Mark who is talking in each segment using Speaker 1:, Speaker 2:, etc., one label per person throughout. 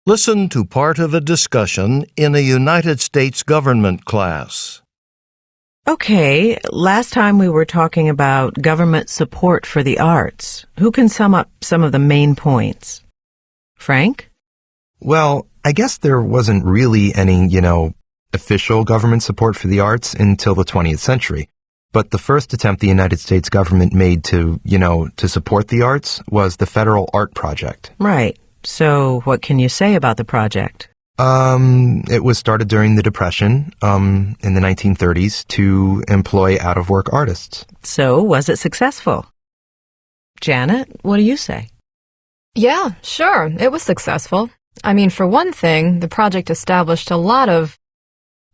Speaker 1: Listen to part of a discussion in a United States government class.
Speaker 2: Okay, last time we were talking about government support for the arts. Who can sum up some of the main points? Frank?
Speaker 3: Well, I guess there wasn't really any, official government support for the arts until the 20th century. But the first attempt the United States government made to support the arts was the Federal Art Project.
Speaker 2: Right. So what can you say about the project?
Speaker 3: It was started during the Depression, in the 1930s to employ out-of-work artists.
Speaker 2: So was it successful? Janet, what do you say?
Speaker 4: Yeah, sure. It was successful. I mean, for one thing, the project established a lot of,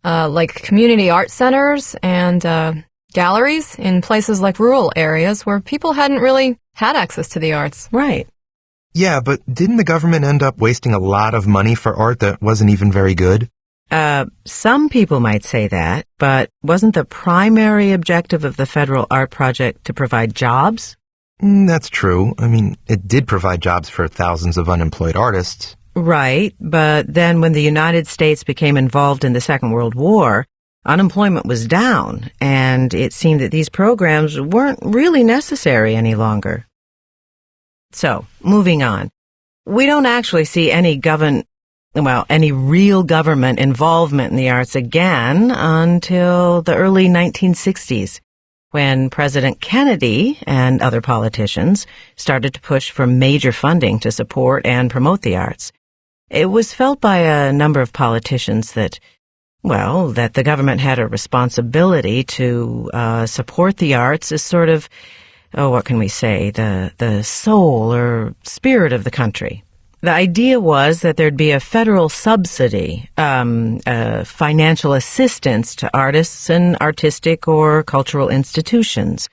Speaker 4: community art centers and, galleries in places like rural areas where people hadn't really had access to the arts.
Speaker 2: Right.
Speaker 3: Yeah, but didn't the government end up wasting a lot of money for art that wasn't even very good?
Speaker 2: Some people might say that, but wasn't the primary objective of the Federal Art Project to provide jobs?
Speaker 3: That's true. I mean, it did provide jobs for thousands of unemployed artists.
Speaker 2: Right, but then when the United States became involved in the Second World War, unemployment was down, and it seemed that these programs weren't really necessary any longer. So, moving on. We don't actually see any real government involvement in the arts again until the early 1960s, when President Kennedy and other politicians started to push for major funding to support and promote the arts. It was felt by a number of politicians that the government had a responsibility to support the arts as sort of, what can we say, the soul or spirit of the country. The idea was that there'd be a federal subsidy, financial assistance to artists and artistic or cultural institutions.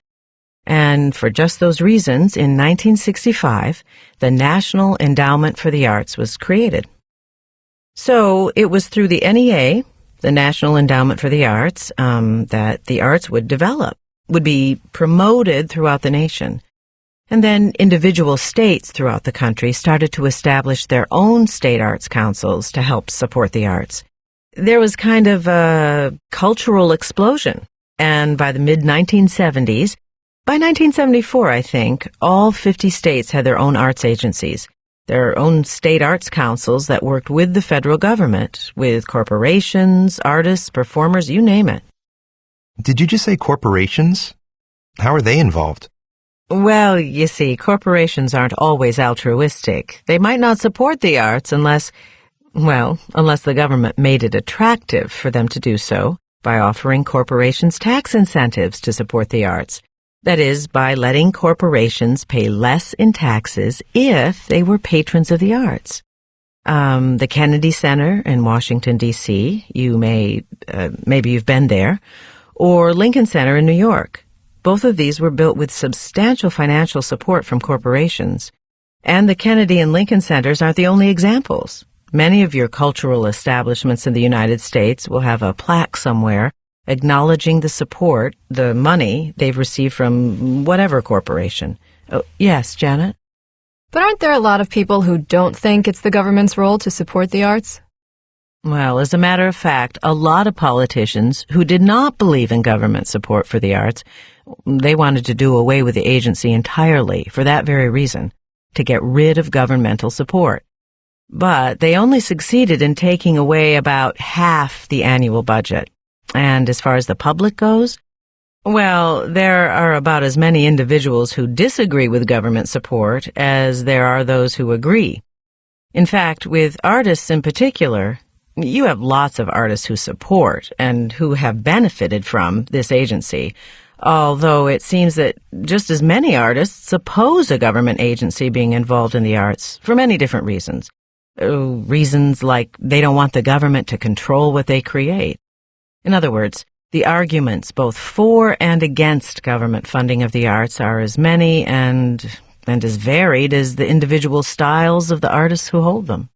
Speaker 2: And for just those reasons, in 1965, the National Endowment for the Arts was created. So it was through the NEA, the National Endowment for the Arts, that the arts would develop, would be promoted throughout the nation. And then individual states throughout the country started to establish their own state arts councils to help support the arts. There was kind of a cultural explosion. And by the mid-1970s, by 1974, I think, all 50 states had their own arts agencies, their own state arts councils that worked with the federal government, with corporations, artists, performers, you name it.
Speaker 3: Did you just say corporations? How are they involved?
Speaker 2: Well, you see, corporations aren't always altruistic. They might not support the arts unless the government made it attractive for them to do so by offering corporations tax incentives to support the arts. That is, by letting corporations pay less in taxes if they were patrons of the arts. The Kennedy Center in Washington, D.C., maybe you've been there, or Lincoln Center in New York. Both of these were built with substantial financial support from corporations. And the Kennedy and Lincoln Centers aren't the only examples. Many of your cultural establishments in the United States will have a plaque somewhere acknowledging the support, the money they've received from whatever corporation. Oh, yes, Janet?
Speaker 4: But aren't there a lot of people who don't think it's the government's role to support the arts?
Speaker 2: Well, as a matter of fact, a lot of politicians who did not believe in government support for the arts, they wanted to do away with the agency entirely for that very reason, to get rid of governmental support. But they only succeeded in taking away about half the annual budget. And as far as the public goes, there are about as many individuals who disagree with government support as there are those who agree. In fact, with artists in particular, you have lots of artists who support and who have benefited from this agency, although it seems that just as many artists oppose a government agency being involved in the arts for many different reasons. Reasons like they don't want the government to control what they create. In other words, the arguments both for and against government funding of the arts are as many and as varied as the individual styles of the artists who hold them.